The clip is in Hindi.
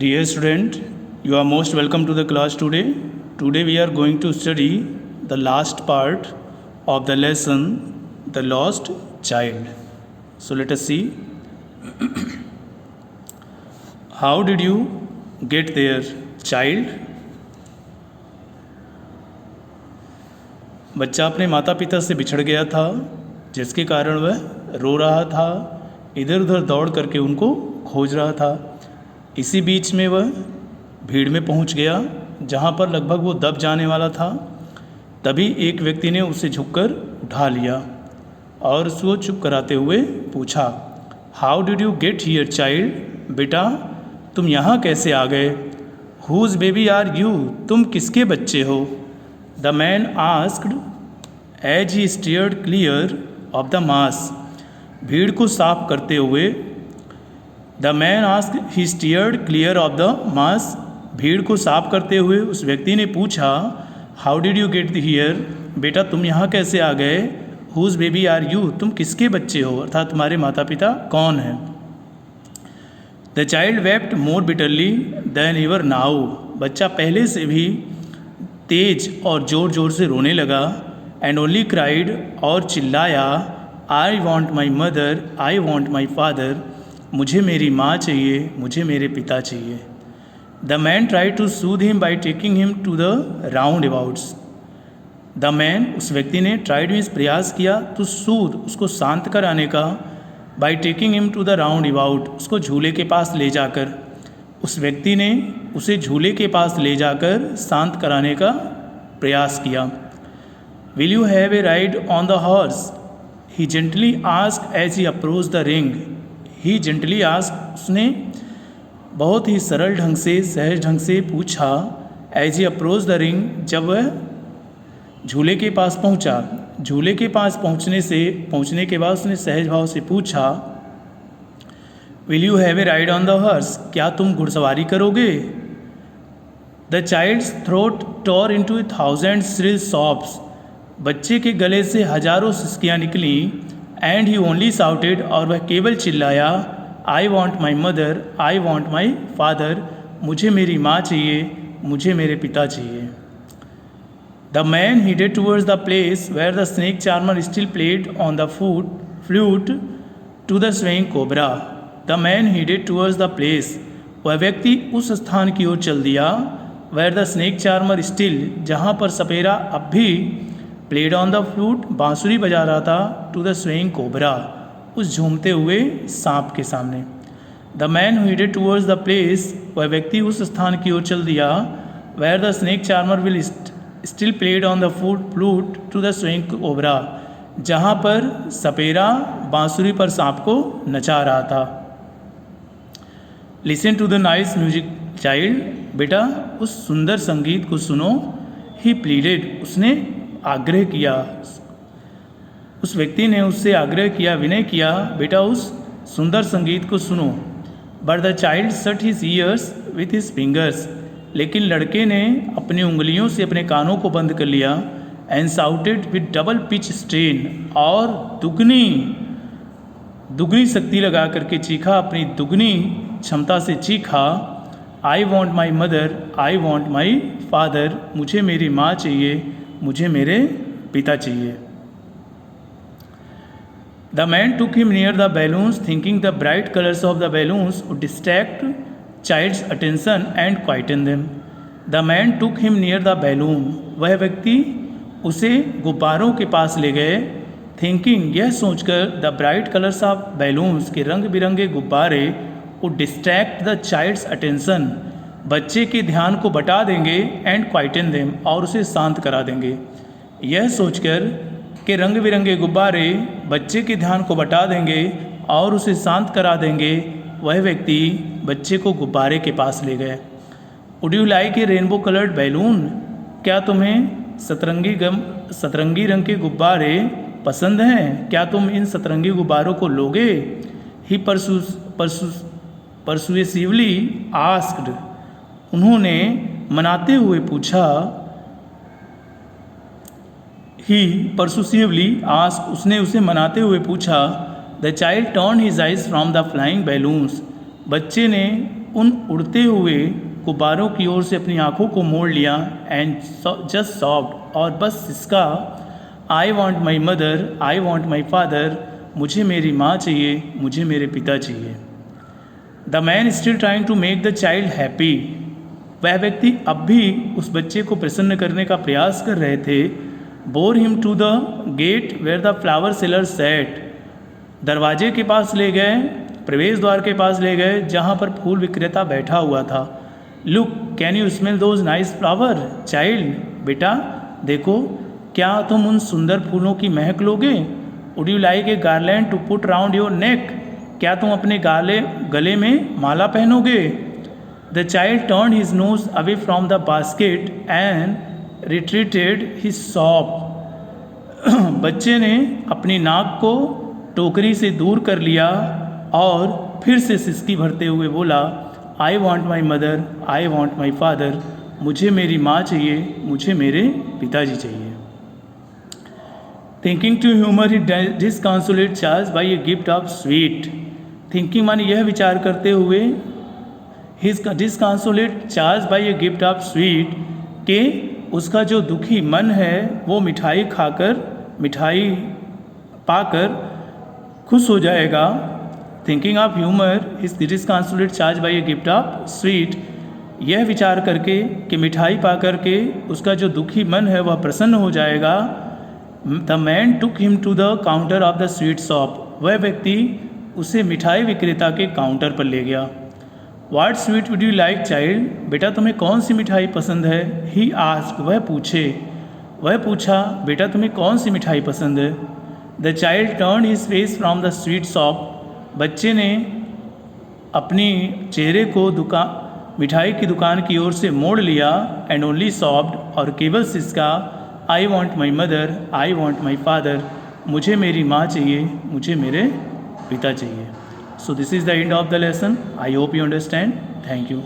Dear student, you are most welcome to the class today. Today we are going to study the last part of the lesson, The Lost Child. So let us see. How did you get there, child? बच्चा अपने माता पिता से बिछड़ गया था, जिसके कारण वह रो रहा था, इधर उधर दौड़ करके उनको खोज रहा था। इसी बीच में वह भीड़ में पहुंच गया, जहां पर लगभग वो दब जाने वाला था। तभी एक व्यक्ति ने उसे झुककर उठा लिया और उसको चुप कराते हुए पूछा, how did you get here child? बेटा, तुम यहाँ कैसे आ गए? Whose baby are you? तुम किसके बच्चे हो? The man asked as he steered clear of the mass. भीड़ को साफ करते हुए the man asked he steered clear of the mass. भीड़ को साफ करते हुए उस व्यक्ति ने पूछा, how did you get here? बेटा, तुम यहाँ कैसे आ गए? Whose baby are you? तुम किसके बच्चे हो, अर्थात तुम्हारे माता पिता कौन हैं? The child wept more bitterly then ever now. बच्चा पहले से भी तेज और ज़ोर ज़ोर से रोने लगा। एंड ओनली क्राइड, और चिल्लाया, I want my mother, I want my father. मुझे मेरी माँ चाहिए, मुझे मेरे पिता चाहिए। The man try to soothe him by taking him to the roundabouts. The man, उस व्यक्ति ने, ट्राइड मीन्स प्रयास किया, टू सूद, उसको शांत कराने का, by taking him to the roundabout, उसको झूले के पास ले जाकर। उस व्यक्ति ने उसे झूले के पास ले जाकर शांत कराने का प्रयास किया। Will you have a ride on the horse? He gently ask as he approach the ring. He gently ask, उसने बहुत ही सरल ढंग से, सहज ढंग से पूछा, as he approach the ring, जब वह झूले के पास पहुंचा। झूले के पास पहुंचने के बाद उसने सहज भाव से पूछा, will you have a ride on the horse? क्या तुम घुड़सवारी करोगे? The child's throat tore into 1000 shrill sobs. बच्चे के गले से हजारों सिसकियाँ निकली। एंड ही ओनली साउटेड, और वह केवल चिल्लाया, I want my mother, I want my father. मुझे मेरी माँ चाहिए, मुझे मेरे पिता चाहिए। The man headed towards the place where the snake charmer still played on the flute to the swaying cobra. The man headed towards the place, वह व्यक्ति उस स्थान की ओर चल दिया, where the snake charmer still, जहाँ पर सपेरा अब भी, played on the flute, बांसुरी बजा रहा था, to the swaying cobra, उस झूमते हुए सांप के सामने। The man headed towards the place, वह व्यक्ति उस स्थान की ओर चल दिया, where the snake charmer will still played on the flute to the swaying cobra, जहाँ पर सपेरा बांसुरी पर सांप को नचा रहा था। Listen to the nice music child. बेटा, उस सुंदर संगीत को सुनो। ही प्लीडेड, उसने आग्रह किया। उस व्यक्ति ने उससे आग्रह किया, विनय किया, बेटा उस सुंदर संगीत को सुनो। But the child shut his years with his fingers, लेकिन लड़के ने अपनी उंगलियों से अपने कानों को बंद कर लिया। And shouted with double pitch strain, और दुगनी शक्ति लगा करके चीखा, अपनी दुगनी क्षमता से चीखा, I want my mother, I want my father. मुझे मेरी माँ चाहिए, मुझे मेरे पिता चाहिए। The man took him near the balloons, thinking the bright colours of the balloons would distract child's attention and quieten them. The man took him near the balloon, वह व्यक्ति उसे गुब्बारों के पास ले गए। थिंकिंग, यह सोचकर, the bright colours of balloons, के रंग बिरंगे गुब्बारे, would distract the child's attention, बच्चे के ध्यान को बटा देंगे, एंड क्वाइटन देम, और उसे शांत करा देंगे। यह सोचकर कि रंग बिरंगे गुब्बारे बच्चे के ध्यान को बटा देंगे और उसे शांत करा देंगे, वह व्यक्ति बच्चे को गुब्बारे के पास ले गए। Would you like A rainbow coloured balloon? क्या तुम्हें सतरंगी रंग के गुब्बारे पसंद हैं? क्या तुम इन सतरंगी गुब्बारों को लोगे? ही परसुएसिवली आस्क्ड, उन्होंने मनाते हुए पूछा। ही परसुएसिवली आस्क्ड, उसने उसे मनाते हुए पूछा। The child turn his eyes from the flying balloons, बच्चे ने उन उड़ते हुए गुब्बारों की ओर से अपनी आंखों को मोड़ लिया एंड जस्ट सॉफ्ट, और बस इसका I want my mother, I want my father, मुझे मेरी माँ चाहिए, मुझे मेरे पिता चाहिए। The man still trying to make the child happy, वह व्यक्ति अब भी उस बच्चे को प्रसन्न करने का प्रयास कर रहे थे। Bore him to the gate where the flower seller set, दरवाजे के पास ले गए, प्रवेश द्वार के पास ले गए जहाँ पर फूल विक्रेता बैठा हुआ था। Look can you smell those nice flower child, बेटा देखो क्या तुम उन सुंदर फूलों की महक लोगे। Would you like a garland to put round your neck, क्या तुम अपने गले में माला पहनोगे। The child turn his nose away from the basket and retreated his sop, बच्चे ने अपनी नाक को टोकरी से दूर कर लिया और फिर से सिसकी भरते हुए बोला, I want my mother, I want my father, मुझे मेरी माँ चाहिए, मुझे मेरे पिताजी चाहिए। Thinking to humour he disconsolate charge by a gift of sweet, thinking माने यह विचार करते हुए, his disconsolate charge by a gift of sweet, के उसका जो दुखी मन है वो मिठाई पाकर खुश हो जाएगा। Thinking of humour is disconsolate charge by a gift of sweet, यह विचार करके कि मिठाई पा करके उसका जो दुखी मन है वह प्रसन्न हो जाएगा। The man took him to the counter of the sweet shop, वह व्यक्ति उसे मिठाई विक्रेता के काउंटर पर ले गया। What sweet would you like child, बेटा तुम्हें कौन सी मिठाई पसंद है। ही आस्क्ड, वह पूछा बेटा तुम्हें कौन सी मिठाई पसंद है। The child turn his face from the sweet shop, बच्चे ने अपनी चेहरे को मिठाई की दुकान की ओर से मोड़ लिया एंड ओनली सॉफ्ट, और केवल सिसका, I want my mother, I want my father, मुझे मेरी माँ चाहिए, मुझे मेरे पिता चाहिए। So this is the end of the lesson. I hope you understand. Thank you.